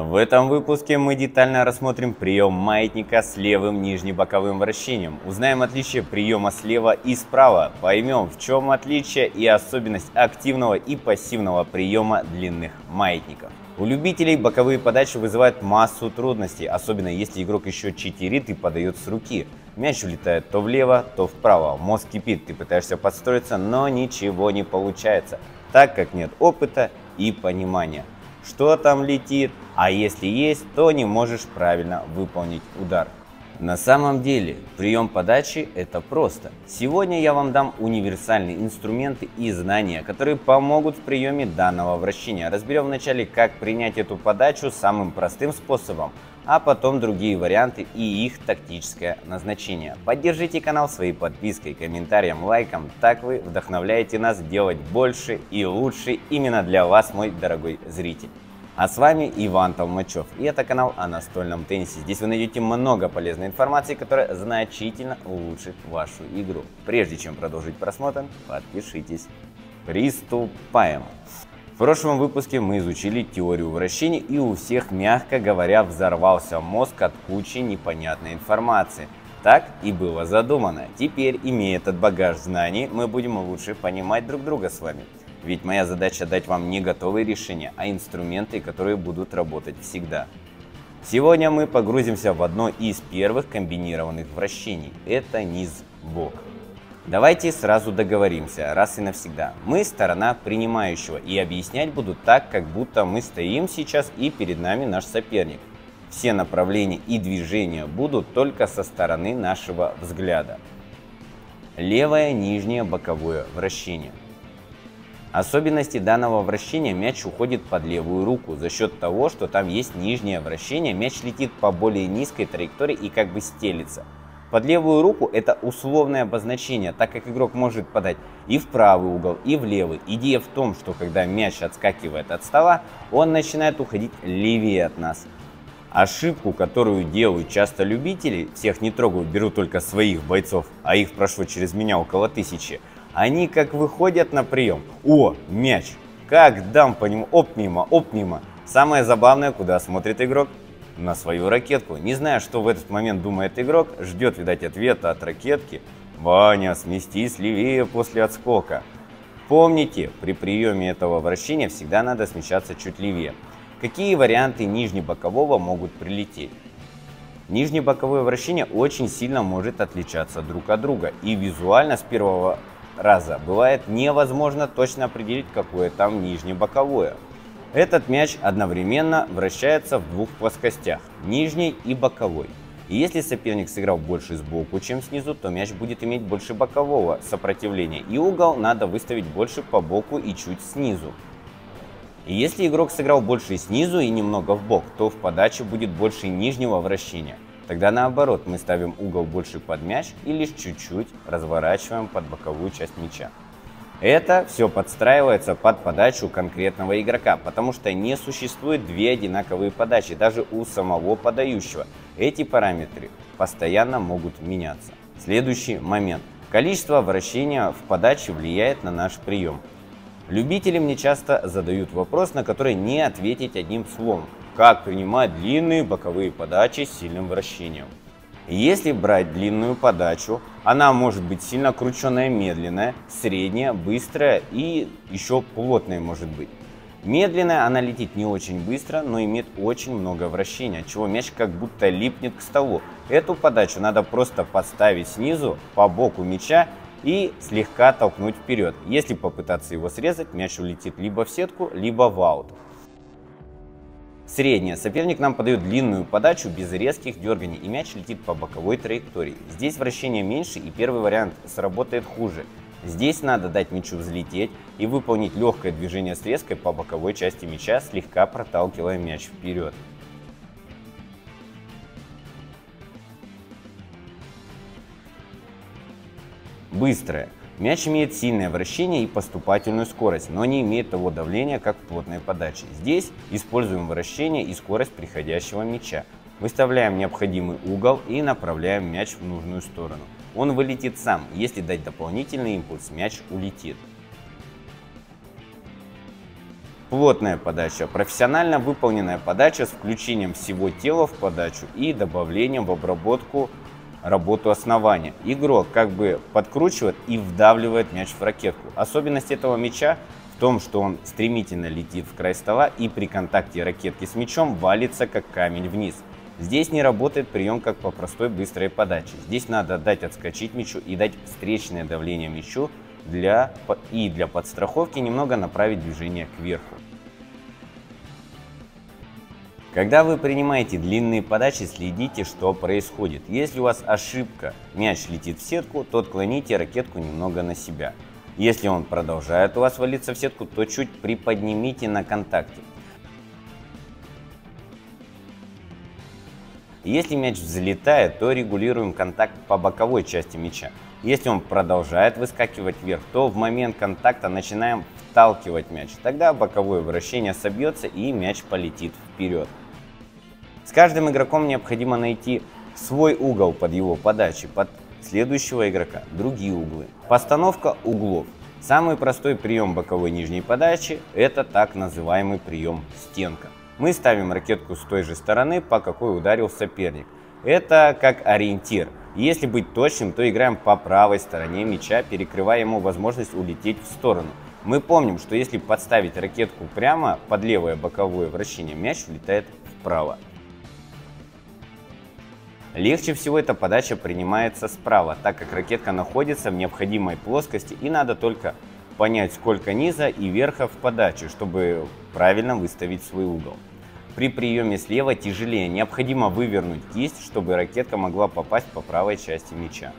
В этом выпуске мы детально рассмотрим прием маятника с левым нижнебоковым вращением. Узнаем отличие приема слева и справа. Поймем, в чем отличие и особенность активного и пассивного приема длинных маятников. У любителей боковые подачи вызывают массу трудностей, особенно если игрок еще читерит и подает с руки. Мяч улетает то влево, то вправо. Мозг кипит, ты пытаешься подстроиться, но ничего не получается, так как нет опыта и понимания, что там летит, а если есть, то не можешь правильно выполнить удар. На самом деле, прием подачи – это просто. Сегодня я вам дам универсальные инструменты и знания, которые помогут в приеме данного вращения. Разберем вначале, как принять эту подачу самым простым способом, а потом другие варианты и их тактическое назначение. Поддержите канал своей подпиской, комментарием, лайком, так вы вдохновляете нас делать больше и лучше именно для вас, мой дорогой зритель. А с вами Иван Толмачев, и это канал о настольном теннисе. Здесь вы найдете много полезной информации, которая значительно улучшит вашу игру. Прежде чем продолжить просмотр, подпишитесь. Приступаем. В прошлом выпуске мы изучили теорию вращений, и у всех, мягко говоря, взорвался мозг от кучи непонятной информации. Так и было задумано. Теперь, имея этот багаж знаний, мы будем лучше понимать друг друга с вами. Ведь моя задача дать вам не готовые решения, а инструменты, которые будут работать всегда. Сегодня мы погрузимся в одно из первых комбинированных вращений. Это низ-бок. Давайте сразу договоримся, раз и навсегда. Мы сторона принимающего, и объяснять буду так, как будто мы стоим сейчас и перед нами наш соперник. Все направления и движения будут только со стороны нашего взгляда. Левое нижнее боковое вращение. Особенности данного вращения: мяч уходит под левую руку. За счет того, что там есть нижнее вращение, мяч летит по более низкой траектории и как бы стелится. Под левую руку это условное обозначение, так как игрок может подать и в правый угол, и в левый. Идея в том, что когда мяч отскакивает от стола, он начинает уходить левее от нас. Ошибку, которую делают часто любители, всех не трогаю, беру только своих бойцов, а их прошло через меня около 1000. Они как выходят на прием: о, мяч, как дам по нему, оп мимо, оп мимо. Самое забавное, куда смотрит игрок? На свою ракетку. Не знаю, что в этот момент думает игрок, ждет, видать, ответа от ракетки. Ваня, сместись левее после отскока. Помните, при приеме этого вращения всегда надо смещаться чуть левее. Какие варианты нижнебокового могут прилететь? Нижнебоковое вращение очень сильно может отличаться друг от друга, и визуально с первого раза бывает невозможно точно определить, какое там нижнебоковое. Этот мяч одновременно вращается в двух плоскостях, нижней и боковой. И если соперник сыграл больше сбоку, чем снизу, то мяч будет иметь больше бокового сопротивления, и угол надо выставить больше по боку и чуть снизу. И если игрок сыграл больше снизу и немного в бок, то в подаче будет больше нижнего вращения. Тогда наоборот, мы ставим угол больше под мяч и лишь чуть-чуть разворачиваем под боковую часть мяча. Это все подстраивается под подачу конкретного игрока, потому что не существует две одинаковые подачи, даже у самого подающего. Эти параметры постоянно могут меняться. Следующий момент. Количество вращения в подаче влияет на наш прием. Любители мне часто задают вопрос, на который не ответить одним словом: как принимать длинные боковые подачи с сильным вращением. Если брать длинную подачу, она может быть сильно крученая, медленная, средняя, быстрая и еще плотная может быть. Медленная она летит не очень быстро, но имеет очень много вращения, отчего мяч как будто липнет к столу. Эту подачу надо просто подставить снизу по боку мяча и слегка толкнуть вперед. Если попытаться его срезать, мяч улетит либо в сетку, либо в аут. Средняя. Соперник нам подает длинную подачу без резких дерганий, и мяч летит по боковой траектории. Здесь вращение меньше, и первый вариант сработает хуже. Здесь надо дать мячу взлететь и выполнить легкое движение срезкой по боковой части мяча, слегка проталкивая мяч вперед. Быстрая. Мяч имеет сильное вращение и поступательную скорость, но не имеет того давления, как в плотной подаче. Здесь используем вращение и скорость приходящего мяча. Выставляем необходимый угол и направляем мяч в нужную сторону. Он вылетит сам. Если дать дополнительный импульс, мяч улетит. Плотная подача – профессионально выполненная подача с включением всего тела в подачу и добавлением в обработку работу основания. Игрок как бы подкручивает и вдавливает мяч в ракетку. Особенность этого мяча в том, что он стремительно летит в край стола и при контакте ракетки с мячом валится как камень вниз. Здесь не работает прием как по простой быстрой подаче. Здесь надо дать отскочить мячу и дать встречное давление мячу для подстраховки немного направить движение кверху. Когда вы принимаете длинные подачи, следите, что происходит. Если у вас ошибка, мяч летит в сетку, то отклоните ракетку немного на себя. Если он продолжает у вас валиться в сетку, то чуть приподнимите на контакте. Если мяч взлетает, то регулируем контакт по боковой части мяча. Если он продолжает выскакивать вверх, то в момент контакта начинаем вталкивать мяч. Тогда боковое вращение собьется и мяч полетит вперед. С каждым игроком необходимо найти свой угол под его подачей, под следующего игрока другие углы. Постановка углов. Самый простой прием боковой нижней подачи – это так называемый прием стенка. Мы ставим ракетку с той же стороны, по какой ударил соперник. Это как ориентир. Если быть точным, то играем по правой стороне мяча, перекрывая ему возможность улететь в сторону. Мы помним, что если подставить ракетку прямо под левое боковое вращение, мяч улетает вправо. Легче всего эта подача принимается справа, так как ракетка находится в необходимой плоскости и надо только понять, сколько низа и верха в подаче, чтобы правильно выставить свой угол. При приеме слева тяжелее, необходимо вывернуть кисть, чтобы ракетка могла попасть по правой части мяча.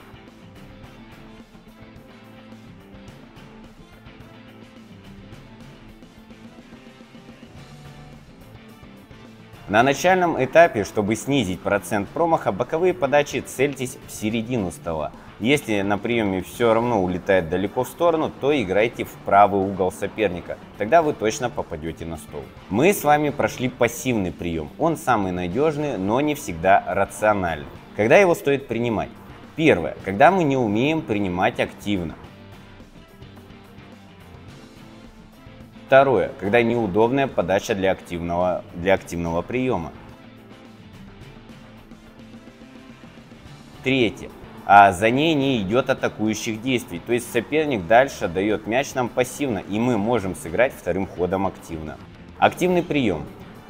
На начальном этапе, чтобы снизить процент промаха, боковые подачи цельтесь в середину стола. Если на приеме все равно улетает далеко в сторону, то играйте в правый угол соперника. Тогда вы точно попадете на стол. Мы с вами прошли пассивный прием. Он самый надежный, но не всегда рациональный. Когда его стоит принимать? Первое. Когда мы не умеем принимать активно. Второе. Когда неудобная подача для активного приема. Третье. А за ней не идет атакующих действий. То есть соперник дальше дает мяч нам пассивно, и мы можем сыграть вторым ходом активно. Активный прием.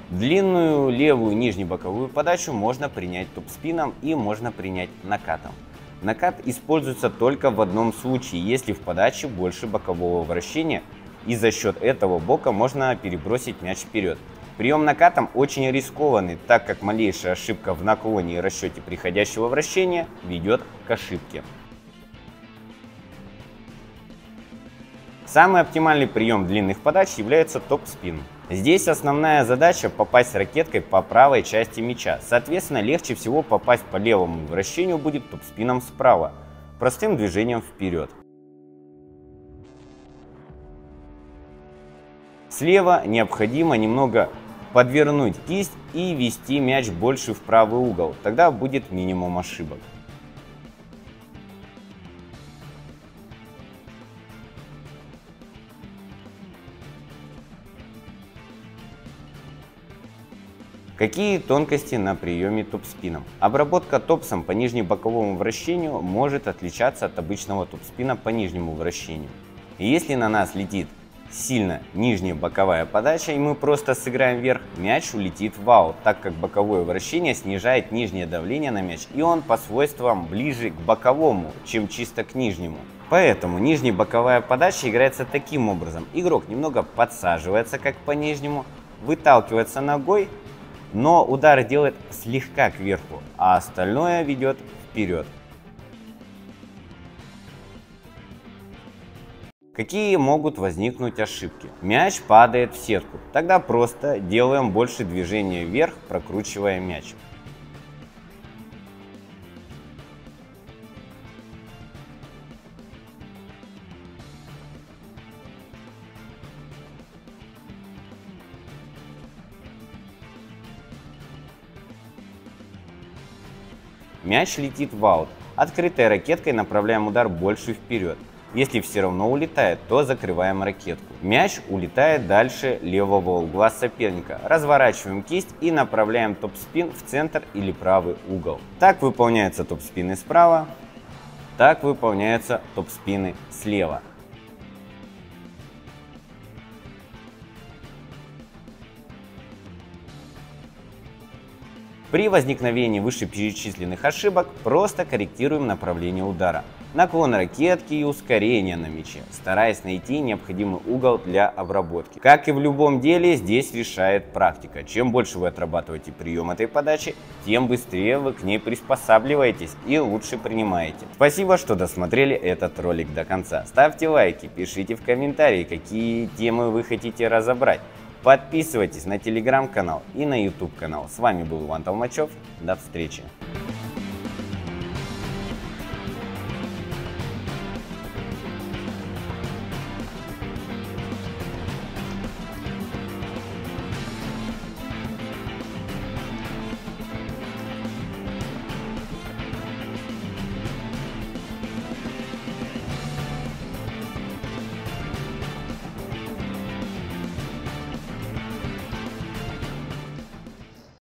Длинную левую нижнебоковую подачу можно принять топ-спином и можно принять накатом. Накат используется только в одном случае, если в подаче больше бокового вращения, и за счет этого бока можно перебросить мяч вперед. Прием накатом очень рискованный, так как малейшая ошибка в наклоне и расчете приходящего вращения ведет к ошибке. Самый оптимальный прием длинных подач является топ-спин. Здесь основная задача попасть ракеткой по правой части мяча. Соответственно, легче всего попасть по левому вращению будет топ-спином справа, простым движением вперед. Слева необходимо немного подвернуть кисть и вести мяч больше в правый угол. Тогда будет минимум ошибок. Какие тонкости на приеме топ-спином? Обработка топсом по нижнебоковому вращению может отличаться от обычного топ-спина по нижнему вращению. И если на нас летит сильно нижняя боковая подача, и мы просто сыграем вверх, мяч улетит в аут, так как боковое вращение снижает нижнее давление на мяч, и он по свойствам ближе к боковому, чем чисто к нижнему. Поэтому нижняя боковая подача играется таким образом. Игрок немного подсаживается как по нижнему, выталкивается ногой, но удар делает слегка кверху, а остальное ведет вперед. Какие могут возникнуть ошибки? Мяч падает в сетку. Тогда просто делаем больше движения вверх, прокручивая мяч. Мяч летит в аут. Открытой ракеткой направляем удар больше вперед. Если все равно улетает, то закрываем ракетку. Мяч улетает дальше левого угла соперника. Разворачиваем кисть и направляем топ-спин в центр или правый угол. Так выполняются топ-спины справа, так выполняются топ-спины слева. При возникновении вышеперечисленных ошибок просто корректируем направление удара, наклон ракетки и ускорение на мяче, стараясь найти необходимый угол для обработки. Как и в любом деле, здесь решает практика. Чем больше вы отрабатываете прием этой подачи, тем быстрее вы к ней приспосабливаетесь и лучше принимаете. Спасибо, что досмотрели этот ролик до конца. Ставьте лайки, пишите в комментарии, какие темы вы хотите разобрать. Подписывайтесь на телеграм-канал и на YouTube канал. С вами был Иван Толмачев. До встречи.